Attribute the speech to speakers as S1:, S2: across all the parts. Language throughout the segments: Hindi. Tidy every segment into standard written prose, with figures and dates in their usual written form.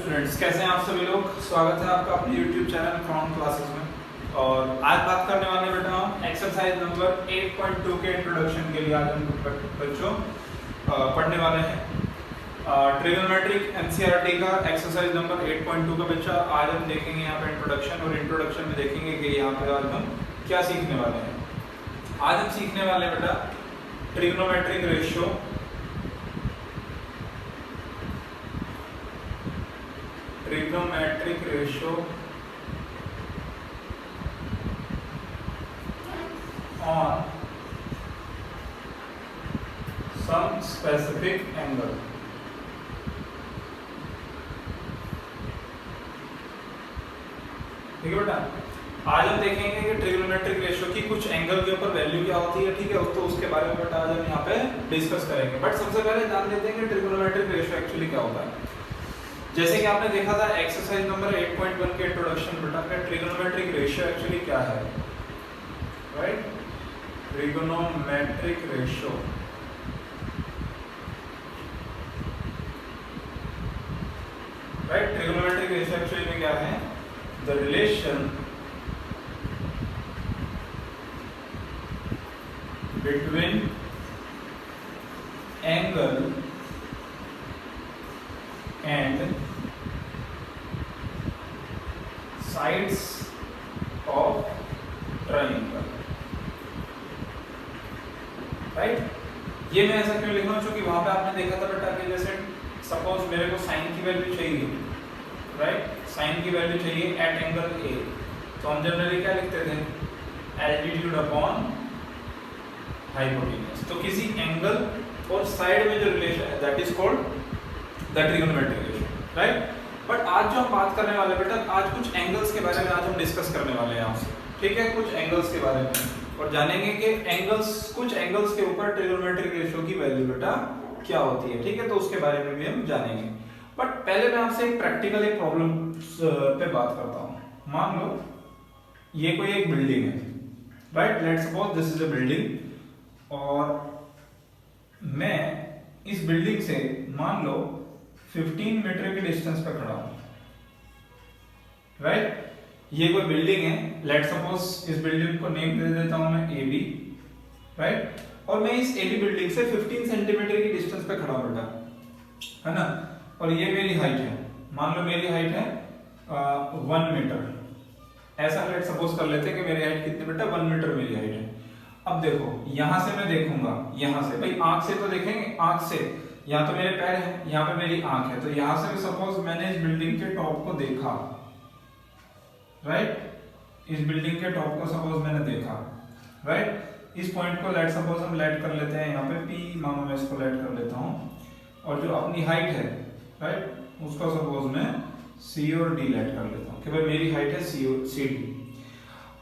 S1: स्टूडेंट्स, कैसे हैं आप सभी लोग। स्वागत है आपका अपने YouTube चैनल क्राउन क्लासेस में। और आज बात करने वाले बेटा हम एक्सरसाइज नंबर 8.2 के इंट्रोडक्शन के लिए आज हम बच्चों पढ़ने वाले हैं ट्रिगोनोमेट्रिक एनसीईआरटी का एक्सरसाइज नंबर 8.2 का बच्चा। आज हम देखेंगे यहाँ पे इंट्रोडक्शन, और इंट्रोडक्शन में देखेंगे कि यहाँ पे आज हम क्या सीखने वाले हैं। आज हम सीखने वाले हैं बेटा trigonometric ratio, trigonometric ratio on some specific angle। ठीक है बेटा, आज हम देखेंगे कि ट्रिगोनोमेट्रिक रेशियो की कुछ एंगल के ऊपर वैल्यू क्या होती है। ठीक है, तो उसके बारे में बेटा आज हम यहाँ पे डिस्कस करेंगे। बट सबसे पहले जान लेते हैं कि ट्रिगोनोमेट्रिक रेशियो एक्चुअली क्या होता है। जैसे कि आपने देखा था एक्सरसाइज नंबर 8.1 के इंट्रोडक्शन बेटा का ट्रिगोनोमेट्रिक रेशियो एक्चुअली क्या है, right. Trigonometric ratio right, trigonometric ratio actually में क्या है, the relation between angle and sides of triangle, right. ये मैं ऐसा क्यों लिख रहा हूँ, क्योंकि वहां पे आपने देखा था बेटा कि जैसे सपोज मेरे को साइन की वैल्यू चाहिए, राइट, साइन की वैल्यू चाहिए एट एंगल ए, तो हम जनरली क्या लिखते थे, एल्टीट्यूड अपॉन हाइपोटेन्यूज। तो किसी एंगल और साइड में जो रिलेशन है that is called the trigonometric ratio, right. But आज जो हम बात करने वाले बेटा, आज कुछ एंगल्स के बारे में आज हम डिस्कस करने वाले हैं आपसे। ठीक है, कुछ एंगल्स के बारे में, और जानेंगे कि एंगल्स, कुछ एंगल्स के ऊपर ट्रिगोनोमेट्रिक रेशियो की वैल्यू बेटा क्या होती है। ठीक है, तो उसके बारे में भी हम जानेंगे। बट पहले मैं आपसे एक प्रैक्टिकल एक प्रॉब्लम पे बात करता हूँ। मान लो ये कोई एक बिल्डिंग है, right, let's suppose this is a building, और मैं इस बिल्डिंग से मान लो 15 मीटर के डिस्टेंस पे खड़ा हूं, राइट। ये कोई बिल्डिंग है, लेट्स सपोज इस बिल्डिंग को नेम दे देता हूं मैं AB, राइट, और मैं इस AB बिल्डिंग से 15 सेंटीमीटर की डिस्टेंस पे खड़ा हूं बेटा, है ना। और ये मेरी हाइट है, मान लो मेरी हाइट है 1 मीटर, ऐसा लेट्स सपोज कर लेते हैं कि मेरी हाइट कितनी बेटा, 1 मीटर मेरी हाइट है। अब देखो यहां से मैं देखूंगा, यहां से भाई आंख से तो देखेंगे, आंख से यहाँ तो मेरे पैर है, यहाँ पे मेरी आंख है, तो यहां से भी सपोज मैंने इस बिल्डिंग के टॉप को देखा, राइट, इस बिल्डिंग के टॉप को सपोज मैंने देखा, राइट। इस पॉइंट को लेट सपोज हम लेट कर लेते हैं यहाँ पे P, मानो मैं इसको लेट कर लेता हूँ, और जो अपनी हाइट है, राइट, उसको सपोज मैं C और D लेट कर लेता हूँ कि भाई मेरी हाइट है CD।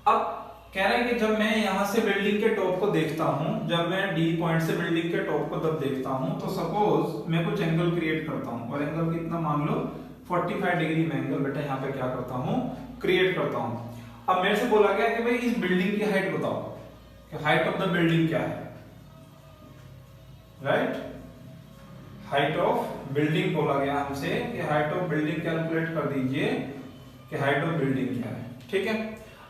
S1: अब कह रहे हैं कि जब मैं यहाँ से बिल्डिंग के टॉप को देखता हूँ, जब मैं D पॉइंट से बिल्डिंग के टॉप को तब देखता हूँ, तो सपोज मैं कुछ एंगल क्रिएट करता हूँ, और एंगल कितना, मान लो 45 डिग्री में एंगल बेटा यहाँ पे क्या करता हूँ, क्रिएट करता हूँ। अब मेरे से बोला गया कि भाई इस बिल्डिंग की हाइट बताओ, कि हाइट ऑफ द बिल्डिंग क्या है, राइट, हाइट ऑफ बिल्डिंग बोला गया हमसे कि हाइट ऑफ बिल्डिंग कैलकुलेट कर दीजिए कि हाइट ऑफ बिल्डिंग क्या है। ठीक है,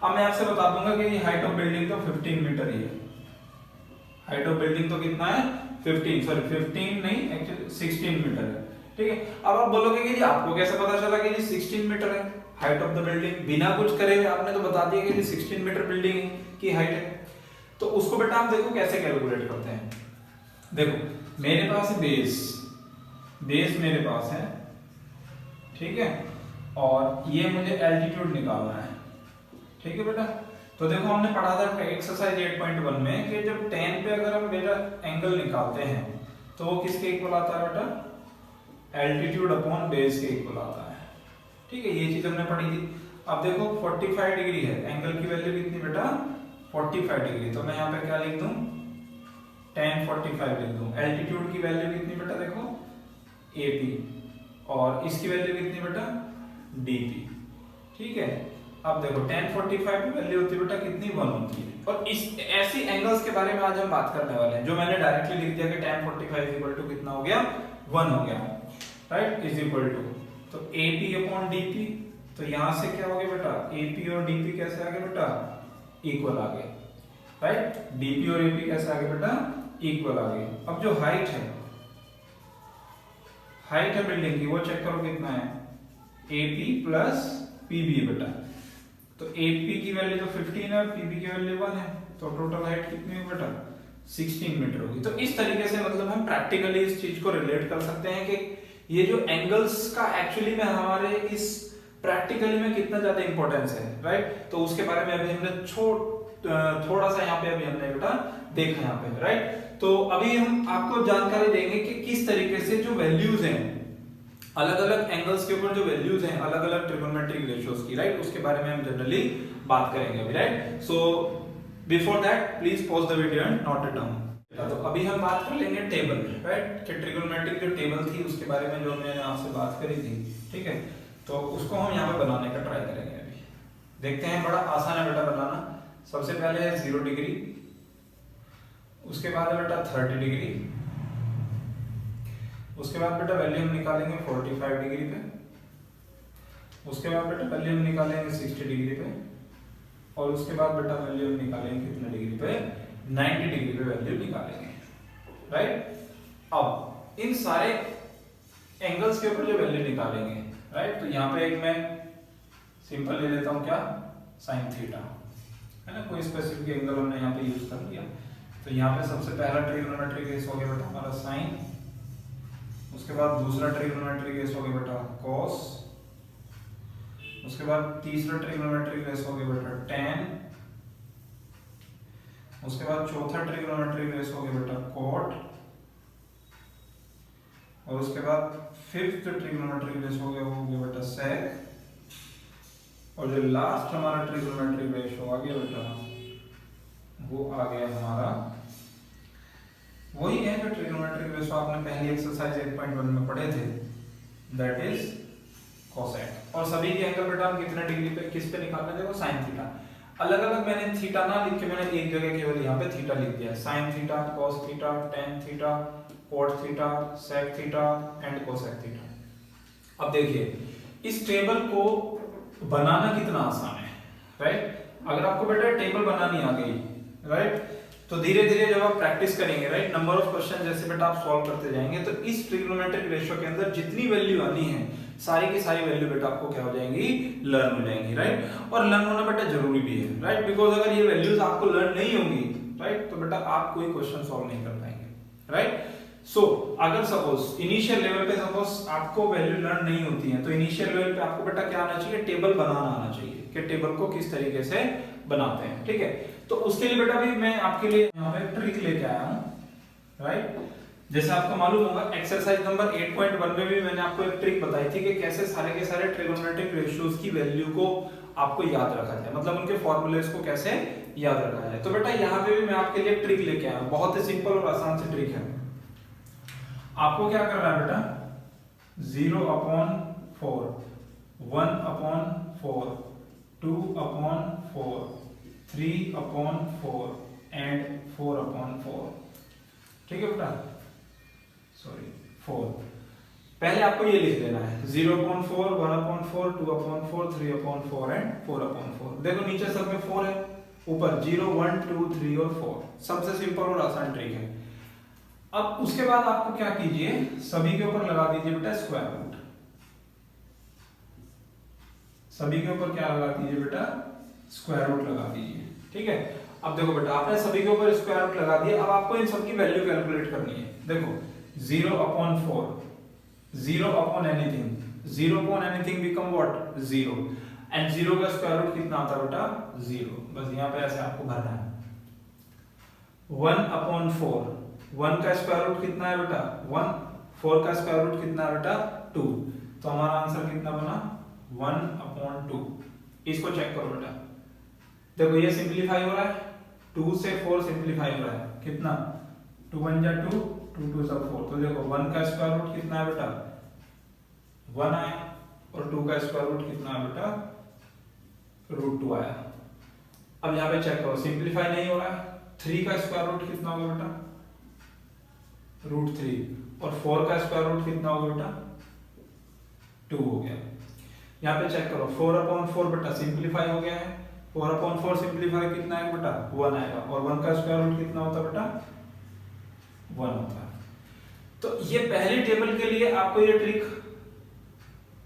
S1: अब मैं आपसे बता दूंगा कि हाइट ऑफ बिल्डिंग तो 15 मीटर ही है, हाइट ऑफ बिल्डिंग तो कितना है 15 नहीं, एक्चुअली 16 मीटर है। ठीक है, अब आप बोलोगे कि जी आपको कैसे पता चला कि जी 16 मीटर है हाइट ऑफ द बिल्डिंग, बिना कुछ करे हुए आपने तो बता दिया कि जी 16 मीटर बिल्डिंग की हाइट है। तो उसको बेटा आप देखो कैसे कैलकुलेट करते हैं। देखो मेरे पास है बेस मेरे पास है, ठीक है, और ये मुझे एल्टीट्यूड निकालना है। ठीक है बेटा, तो देखो हमने पढ़ा था एक्सरसाइज 8.1 में कि जब tan पे अगर हम बेटा एंगल निकालते हैं तो वो किसके इक्वल आता है बेटा, एल्टीट्यूड अपॉन बेस के इक्वल आता है। ठीक है, ये चीज हमने पढ़ी थी। अब देखो 45 डिग्री है, एंगल की वैल्यू कितनी बेटा 45 डिग्री, तो मैं यहाँ पे क्या लिख दूं, tan 45 लिख दूं। एल्टीट्यूड की वैल्यू कितनी बेटा देखो AP, और इसकी वैल्यू कितनी बेटा DP। ठीक है, अब देखो tan 45 की वैल्यू होती है बेटा कितनी, 1 होती है। और इस ऐसी एंगल्स के बारे में आज हम बात करने वाले हैं, जो मैंने डायरेक्टली लिख दिया कि tan 45 कितना हो गया, 1 हो गया, राइट, इज इक्वल टू। तो AP अपॉन DP, तो यहां से क्या हो गया बेटा, AP और DP कैसे आ गए बेटा, इक्वल आ गए, राइट। DP और AP कैसे आ गए बेटा, इक्वल आ गए। अब जो हाइट है बिल्डिंग की, वो चेक करो कितना है, AP प्लस PB है बेटा। तो AP की वैल्यू तो 15 है और PB की वैल्यू 1 है, तो टोटल हाइट कितनी है बेटा, 16 मीटर होगी। तो इस तरीके से मतलब हम प्रैक्टिकली इस चीज को रिलेट कर सकते हैं कि ये जो एंगल्स का एक्चुअली में हमारे इस प्रैक्टिकली में कितना ज्यादा इंपॉर्टेंस है, राइट। तो उसके बारे में अभी हमने थोड़ा सा यहाँ पे अभी हमने बेटा देखा यहाँ पे, राइट। तो अभी हम आपको जानकारी देंगे कि किस तरीके से जो वैल्यूज हैं अलग अलग एंगल्स के ऊपर, जो वैल्यूज हैं अलग अलग ट्रिगोनोमेट्रिक रेशियोज की, राइट, उसके बारे में हम जनरली बात करेंगे अभी, right. So before that please pause the video and note it down. तो अभी हम बात कर लेंगे टेबल, राइट, कि ट्रिगोनोमेट्रिक जो टेबल थी उसके बारे में जो मैंने आपसे बात करी थी, ठीक है। तो उसको हम यहाँ पे बनाने का ट्राई करेंगे अभी। देखते हैं, बड़ा आसान है बेटा बनाना। सबसे पहले है 0 डिग्री, उसके बाद है बेटा 30 डिग्री, उसके बाद बेटा वैल्यू हम निकालेंगे 45 डिग्री पे, उसके बाद बेटा वैल्यू हम निकालेंगे 60 डिग्री पे, और उसके बाद बेटा वैल्यू हम निकालेंगे कितने डिग्री पे, 90 डिग्री पे वैल्यू निकालेंगे, राइट। अब इन सारे एंगल्स के ऊपर जो वैल्यू निकालेंगे, राइट, तो यहाँ पे एक मैं सिंपल ले लेता हूँ क्या, साइन थीटा, है ना, कोई स्पेसिफिक एंगल हमने यहाँ पे यूज कर लिया। तो यहाँ पे सबसे पहला ट्रिगोनोमेट्रिक केस हो गया बेटा हमारा साइन, उसके बाद दूसरा ट्रिगोनोमेट्रिक केस हो गया बेटा कॉस, उसके बाद तीसरा ट्रिगोनोमेट्रिक केस हो गया बेटा tan, उसके बाद चौथा ट्रिगोनोमेट्रिक केस हो गया बेटा cot, और उसके बाद फिफ्थ ट्रिगोनोमेट्रिक केस हो गया बेटा sec, और जो लास्ट हमारा ट्रिगोनोमेट्रिक रेशियो आ गया बेटा, वो आ गया हमारा वही है जो ट्रिगोनोमेट्रिक रेशियो आपने पहली एक्सरसाइज 8.1 में पढ़े थे, दैट इज कोसेक। और सभी के एंगल बेटा हम कितने डिग्री पे किस पे निकालने देखो, साइन थीटा। अलग अलग मैंने थीटा ना लिख के मैंने एक जगह केवल यहाँ पे थीटा लिख दिया, sine theta, cos theta, tan theta, cot theta, sec theta and cosec theta. अब देखिए इस टेबल को बनाना कितना आसान है, राइट। अगर आपको बेटा टेबल बनानी आ गई, राइट, तो धीरे धीरे जब आप प्रैक्टिस करेंगे, राइट, नंबर ऑफ क्वेश्चन जैसे बेटा आप सॉल्व करते जाएंगे, तो इस ट्रिगोनोमेट्रिक रेशियो के अंदर जितनी वैल्यू आनी है सारी की सारी वैल्यू बेटा आपको क्या हो जाएंगी, लर्न हो जाएंगी, राइट। और लर्न होना बेटा जरूरी भी है, राइट, बिकॉज अगर ये वैल्यूज आपको लर्न नहीं होंगी, राइट, तो बेटा आप कोई क्वेश्चन सॉल्व नहीं कर पाएंगे, राइट। सो अगर सपोज इनिशियल लेवल पे सपोज आपको वैल्यू लर्न नहीं होती है, तो इनिशियल लेवल पे आपको बेटा क्या आना चाहिए, टेबल बनाना आना चाहिए कि टेबल को किस तरीके से बनाते हैं, ठीक है। तो उसके लिए बेटा भी मैं आपके लिए यहाँ पे ट्रिक लेके आया हूँ, राइट। जैसे आपको मालूम होगा एक्सरसाइज नंबर 8.1 में भी मैंने आपको एक ट्रिक बताई थी कि कैसे सारे के सारे ट्रिगोनोमेट्रिक रेशियोज की वैल्यू को आपको याद रखा जाए, मतलब उनके फॉर्मूलेस को कैसे याद रखा जाए। तो बेटा यहाँ पे भी मैं आपके लिए ट्रिक लेके आया हूँ, बहुत ही सिंपल और आसान सी ट्रिक है। आपको क्या करना है बेटा, 0/4, 1/4, 2/4, 3/4 एंड 4/4, ठीक है बेटा, सॉरी 4। पहले आपको ये लिख देना है 0/4, 1/4, 2/4, 3/4 एंड 4/4। देखो नीचे सब में 4 है, ऊपर 0, 1, 2, 3 और 4। सबसे सिंपल और आसान ट्रिक है। अब उसके बाद आपको क्या कीजिए, सभी के ऊपर लगा दीजिए बेटा स्क्वायर रूट, सभी के ऊपर क्या लगा दीजिए बेटा, स्क्वायर रूट लगा दीजिए, ठीक है। अब देखो बेटा आपने सभी के ऊपर स्क्वायर रूट लगा दिया, अब आपको इन सबकी वैल्यू कैलकुलेट करनी है। देखो 0/4, 0 upon anything become what, 0, and 0 का स्क्वायर रूट कितना आता है बेटा, 0। बस यहाँ पे ऐसे आपको भरना है। 1/4, 1 का स्क्वायर रूट कितना है बेटा, 1, 4 का स्क्वायर रूट कितना है बेटा, 2, तो हमारा आंसर कितना बना, 1/2। इसको चेक करो बेटा, देखो ये सिंपलीफाई हो रहा है, 2 से 4 सिंपलीफाई हो रहा है, कितना, 2 1 जा 2, 2 2 जा 4, तो देखो 1 का स्क्वायर रूट कितना है बेटा, 1 आया, और 2 का स्क्वायर रूट कितना है बेटा, √2 आया। अब यहाँ पे चेक करो सिंपलीफाई नहीं हो रहा है, 3 का स्क्वायर रूट कितना होगा बेटा, √3, और 4 का स्क्वायर रूट कितना होगा बेटा, 2 हो गया। यहाँ पे चेक करो 4/4 बेटा सिंप्लीफाई हो गया है। 4/4 सिंप्लीफाई कितना है बेटा 1 आएगा, और 1 का स्क्वायर रूट कितना होता है बेटा 1 होता है। तो ये पहली टेबल के लिए आपको ये ट्रिक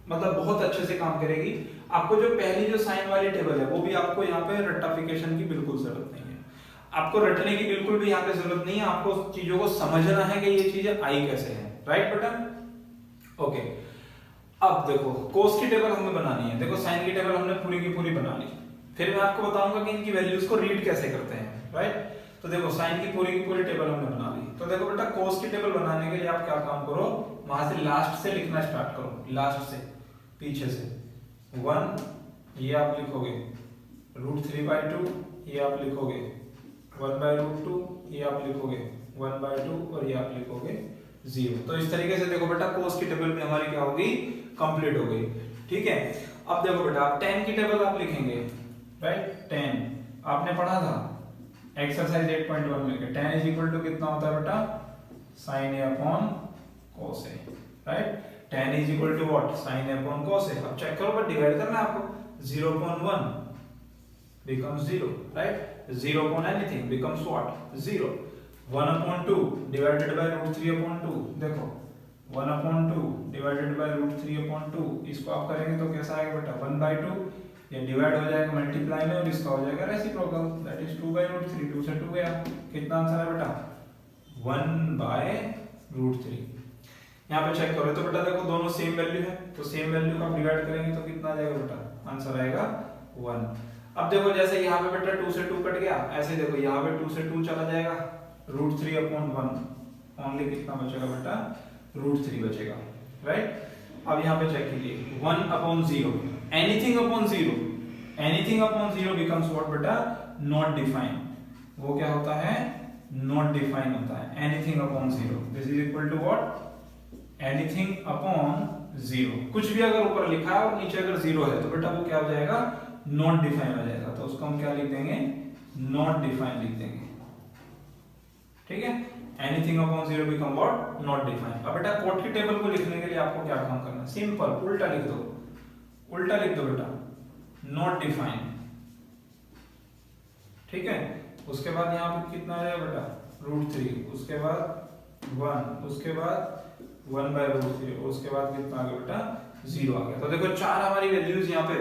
S1: मतलब बहुत अच्छे से काम करेगी। आपको जो पहली जो साइन वाली टेबल है वो भी आपको यहाँ पे रट्टाफिकेशन की बिल्कुल जरूरत नहीं है, आपको रटने की बिल्कुल भी यहाँ पे जरूरत नहीं है। आपको चीजों को समझना है कि ये चीजें आई कैसे है, राइट बेटा। ओके, अब देखो कोस की टेबल हमें बनानी है। देखो साइन की टेबल हमने पूरी की पूरी बना ली, फिर मैं आपको बताऊंगा कि इनकी वैल्यूज को रीड कैसे करते हैं, राइट। तो देखो साइन की पूरी टेबल हमने बना ली। तो देखो बेटा कोस की टेबल बनाने के लिए आप क्या काम करो, वहां से लास्ट से लिखना स्टार्ट करो, लास्ट से पीछे से 1 ये आप लिखोगे, √3/2 ये आप लिखोगे, 1/√2 ये आप लिखोगे, 1/2 और ये आप लिखोगे 0। तो इस तरीके से देखो बेटा कोस की टेबल भी हमारी क्या होगी, कंप्लीट हो गई, ठीक है। अब देखो बेटा आप tan की टेबल आप लिखेंगे, राइट। tan आपने पढ़ा था एक्सरसाइज 8.1 में, tan इज इक्वल टू कितना होता है बेटा sin A upon cos A, right. tan is equal to what sin A upon cos A। अब चेक करो बट डिवाइड करना है आपको, 0/1 becomes 0, right। 0 upon anything becomes what 0। 1/2 divided by √3/2, देखो 1/2 divided by √3/2, इसको आप करेंगे तो कैसा आएगा बेटा 1/2, ये डिवाइड हो जाएगा मल्टीप्लाई में और इसका हो जाएगा रेसिप्रोकल, दैट इज 2/√3। 2 से 2 गया, कितना आंसर है बेटा 1/√3। यहाँ पे चेक करो तो बेटा देखो दोनों सेम वैल्यू है, तो सेम वैल्यू का डिवाइड करेंगे तो कितना आ जाएगा बेटा, आंसर आएगा 1। अब देखो जैसे यहाँ पे बेटा 2 से 2 कट गया, ऐसे देखो यहाँ पे 2 से 2 चला जाएगा, √3/1 ओनली कितना बचेगा बेटा √3 बचेगा, राइट। अब यहाँ पे चेक कीजिए 1/0, anything upon 0, anything upon 0 becomes what बेटा नॉट डिफाइन। वो क्या होता है नॉट डिफाइन होता है, anything upon 0 this is equal to what anything upon 0। कुछ भी अगर ऊपर लिखा है और नीचे अगर 0 है तो बेटा वो क्या हो जाएगा नॉट डिफाइन हो जाएगा, तो उसको हम क्या लिख देंगे नॉट डिफाइन लिख देंगे, ठीक है। Anything upon 0 become what not define. अब बेटा कोट की टेबल को लिखने के लिए आपको क्या काम करना है, सिंपल उल्टा लिख दो, उल्टा लिख दो बेटा नॉट डिफाइन, ठीक है। उसके बाद यहाँ पे कितना आ जाएगा बेटा √3, उसके बाद 1, उसके बाद 1/√3, उसके बाद कितना आ गया बेटा 0 आ गया। तो देखो 4 हमारी वैल्यूज यहाँ पे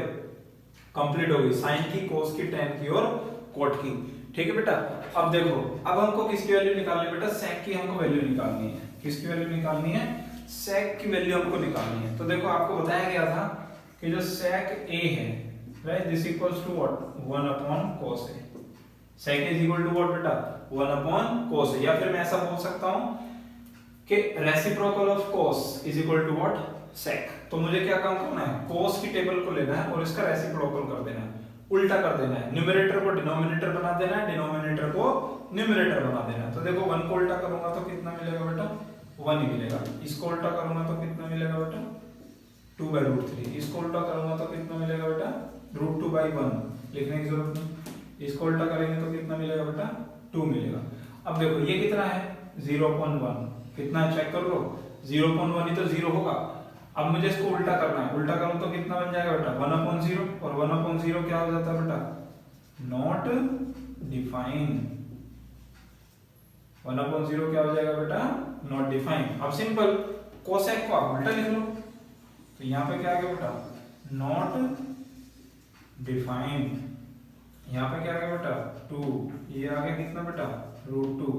S1: कंप्लीट हो गई, साइन की, कोस की, tan की और कोट की, ठीक है बेटा। अब देखो अब हमको किसकी वैल्यू निकालनी है बेटा, sec की हमको वैल्यू निकालनी है। किसकी वैल्यू निकालनी है, sec की वैल्यू हमको निकालनी है। तो देखो आपको बताया गया था कि जो sec a है, right, this equals to what 1/cos a। sec is equal to what बेटा 1/cos a, या फिर मैं ऐसा बोल सकता हूं कि reciprocal of cos is equal to what sec। तो मुझे क्या काम करना है, cos की टेबल को लेना है और इसका रेसिप्रोकल कर देना है, उल्टा कर देना है, न्यूमरेटर को डिनोमिनेटर बना देना है, डिनोमिनेटर को न्यूमरेटर बना देना है। तो देखो 1 को उल्टा करूंगा तो कितना मिलेगा बेटा 1 ही मिलेगा, इसको उल्टा करूंगा तो कितना मिलेगा बेटा 2/√3, इसको उल्टा करूंगा तो कितना मिलेगा बेटा √2/1, लिखने की जरूरत नहीं, इसको उल्टा करेंगे तो कितना मिलेगा बेटा 2 मिलेगा। अब देखो ये कितना है 0/1, कितना है चेक कर लो, 0/1 ही तो 0 होगा। अब मुझे इसको उल्टा करना है, उल्टा करूं तो कितना बन जाएगा बेटा 1/0, और 1/0 क्या हो जाता है बेटा नॉट डिफाइन। 1/0 क्या हो जाएगा बेटा नॉट डिफाइन। अब सिंपल कोसेक को आप उल्टा लिख लो, तो यहां पे क्या आ गया बेटा नॉट डिफाइन, यहां पे क्या आ गया बेटा 2, ये आ गया कितना बेटा √2,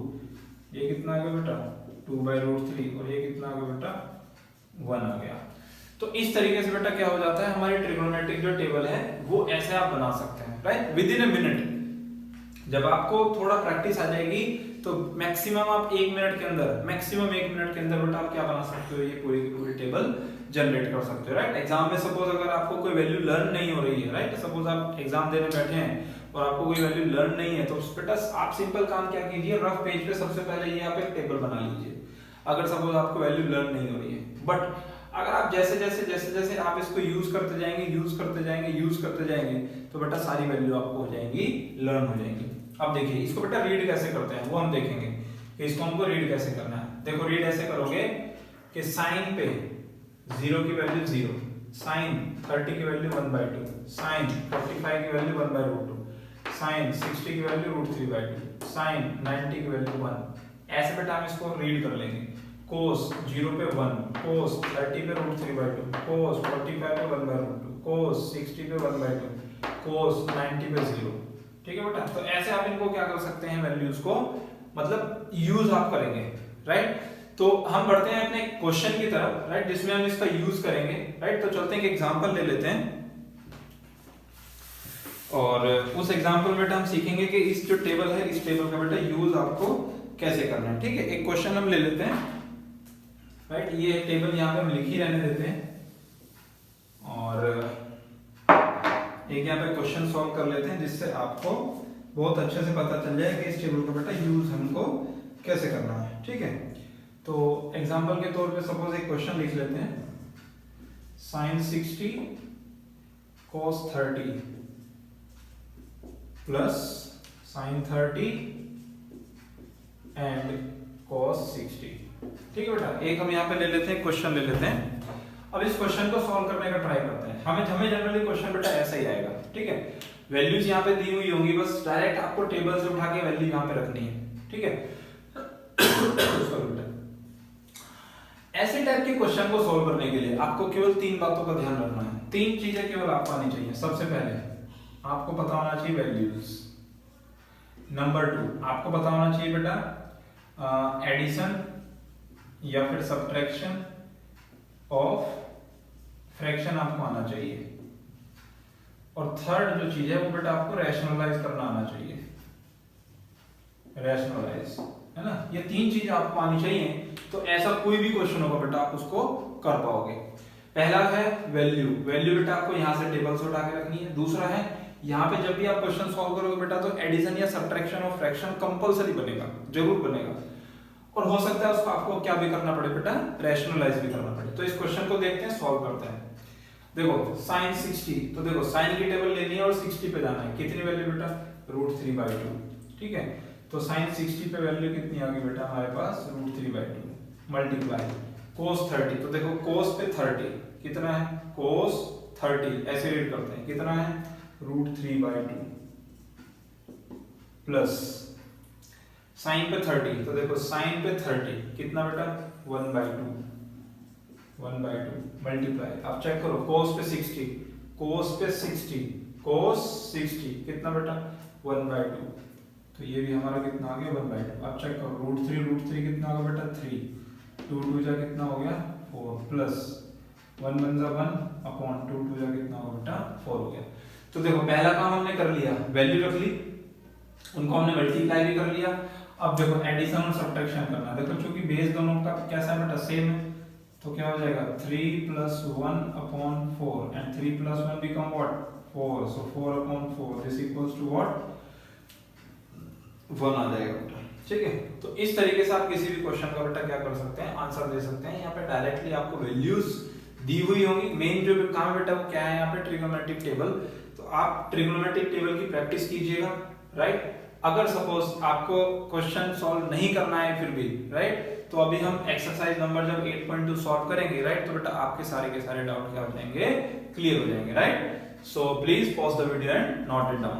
S1: ये कितना आ गया बेटा 2/√3, और ये कितना आ गया बेटा 1 आ गया। तो इस तरीके से बेटा क्या हो जाता है हमारी ट्रिग्नोमेट्रिक जो टेबल है वो ऐसे आप बना सकते हैं, right, with in a minute. जब आपको थोड़ा प्रैक्टिस आ जाएगी तो मैक्सिमम आप 1 मिनट के अंदर, मैक्सिमम 1 मिनट के अंदर बेटा आप क्या बना सकते हो, ये पूरी की पूरी टेबल जनरेट कर सकते हो, राइट। एग्जाम में सपोज अगर आपको कोई वैल्यू लर्न नहीं हो रही है, राइट, सपोज आप एग्जाम देने बैठे हैं और आपको कोई वैल्यू लर्न नहीं है, तो बेटा आप सिंपल काम क्या कीजिए, रफ पेज पे सबसे पहले ये आप एक टेबल बना लीजिए, अगर सपोज आपको वैल्यू लर्न नहीं हो रही है। बट अगर आप जैसे जैसे आप इसको यूज करते जाएंगे तो बेटा सारी वैल्यू आपको हो जाएंगी, लर्न हो जाएंगी। अब देखिए इसको बेटा रीड कैसे करते हैं वो हम देखेंगे कि इसको हमको रीड कैसे करना है। देखो रीड ऐसे करोगे कि साइन पे 0 की वैल्यू 0, साइन 30 की वैल्यू 1/2, साइन 45 की वैल्यू 1/√2, साइन 60 की वैल्यू √3/2, साइन 90 की वैल्यू 1। ऐसे बेटा हम इसको रीड कर लेंगे। कोस 0 पे 1, कोस 30 पे √3/2, कोस 45 पे 1/√2, कोस 60 पे 1/2, कोस 90 पे 0। ठीक है बेटा, तो ऐसे आप इनको क्या कर सकते हैं, वैल्यूज को मतलब यूज आप करेंगे, राइट। तो हम बढ़ते हैं अपने क्वेश्चन की तरफ, राइट, जिसमें हम इसका यूज करेंगे, राइट। तो चलते हैं एक एग्जांपल ले लेते हैं और उस एग्जांपल में बेटा हम सीखेंगे कि इस जो टेबल है, इस टेबल का बेटा यूज आपको कैसे करना है। ठीक है, एक क्वेश्चन हम ले लेते हैं, राइट। ये टेबल यहाँ पे हम लिख ही रहने देते हैं और एक यहाँ पे क्वेश्चन सॉल्व कर लेते हैं, जिससे आपको बहुत अच्छे से पता चल जाए कि इस टेबल का बेटा यूज हमको कैसे करना है। ठीक है, तो एग्जांपल के तौर पे सपोज एक क्वेश्चन लिख लेते हैं, sin 60 cos 30 plus sin 30 and cos 60। ठीक है बेटा, एक हम यहाँ पे ले लेते हैं, क्वेश्चन ले लेते हैं। अब इस क्वेश्चन को सॉल्व करने का ट्राई करते हैं। हमें जनरली क्वेश्चन बेटा ऐसा ही आएगा। ठीक है, वैल्यूज यहाँ पे दी हुई होंगी, बस डायरेक्ट आपको टेबल से उठा के वैल्यू यहाँ पे रखनी है। ठीक है, ऐसे टाइप के क्वेश्चन को सॉल्व करने के लिए आपको केवल 3 बातों का ध्यान रखना है। 3 चीजें केवल आपको आनी चाहिए। सबसे पहले आपको पता होना चाहिए वैल्यूज। नंबर 2 आपको पता होना चाहिए बेटा एडिशन या फिर सब्ट्रैक्शन ऑफ फ्रैक्शन आपको आना चाहिए। और थर्ड जो चीज है वो बेटा आपको रैशनलाइज करना आना चाहिए, रैशनलाइज, है ना। ये 3 चीज आपको आनी चाहिए, तो ऐसा कोई भी क्वेश्चन होगा बेटा आप उसको कर पाओगे। पहला है वैल्यू, वैल्यू बेटा आपको यहाँ से टेबल से उठा के रखनी है। दूसरा है यहाँ पे जब भी आप क्वेश्चन सॉल्व करोगे बेटा, तो एडिशन या सब्ट्रैक्शन ऑफ फ्रैक्शन कंपलसरी बनेगा, जरूर बनेगा। और हो सकता है उसको आपको क्या भी करना पड़े बेटा, रैशनलाइज भी करना पड़े। तो इस क्वेश्चन को देखते हैं, सॉल्व करते हैं। देखो sin 60, तो देखो sin की टेबल लेनी है और 60 पे जाना है। कितनी वैल्यू बेटा, √3/2। ठीक है, तो sin 60 पे वैल्यू कितनी आ गई बेटा हमारे पास, √3/2 मल्टीप्लाई cos 30। तो देखो cos पे 30 कितना है, cos 30 ऐसे रीड करते हैं, कितना है √3/2 प्लस sin पे 30। तो देखो sin पे 30 कितना बेटा 1/2 मल्टीप्लाई, अब चेक करो cos पे 60, cos पे 60, cos 60 कितना बेटा 1/2। तो ये भी हमारा कितना आ गया 1/2। अब चेक करो √3 कितना होगा बेटा 3, 2 2 जा कितना हो गया 4 प्लस 1 1 जा 1 अपॉन 2 2 जा कितना होगा बेटा 4 हो गया। तो देखो पहला काम हमने कर लिया, वैल्यू रख ली, उनको हमने मल्टीप्लाई भी कर लिया। अब देखो एडिशन और सब्ट्रैक्शन करना है। देखो चूंकि बेस दोनों का कैसा है बेटा, सेम है, तो क्या हो जाएगा 3 + 1 upon 4 and 3 + 1 become what 4, so 4 upon 4 this equals to what 1 आ जाएगा बेटा। ठीक है, तो इस तरीके से आप किसी भी क्वेश्चन का बेटा क्या कर सकते हैं, आंसर दे सकते हैं। यहाँ पे डायरेक्टली आपको वैल्यूज दी हुई होंगी। मेन जो काम है बेटा वो क्या है, यहाँ पे ट्रिग्नोमेट्रिक टेबल। तो आप ट्रिग्नोमेट्रिक टेबल की प्रैक्टिस कीजिएगा, राइट। अगर सपोज आपको क्वेश्चन सॉल्व नहीं करना है फिर भी, राइट, तो अभी हम एक्सरसाइज नंबर जब 8.2 सॉल्व करेंगे, राइट, तो बेटा आपके सारे के सारे डाउट क्या हो जाएंगे, क्लियर हो जाएंगे, right. So please pause the video and note it down.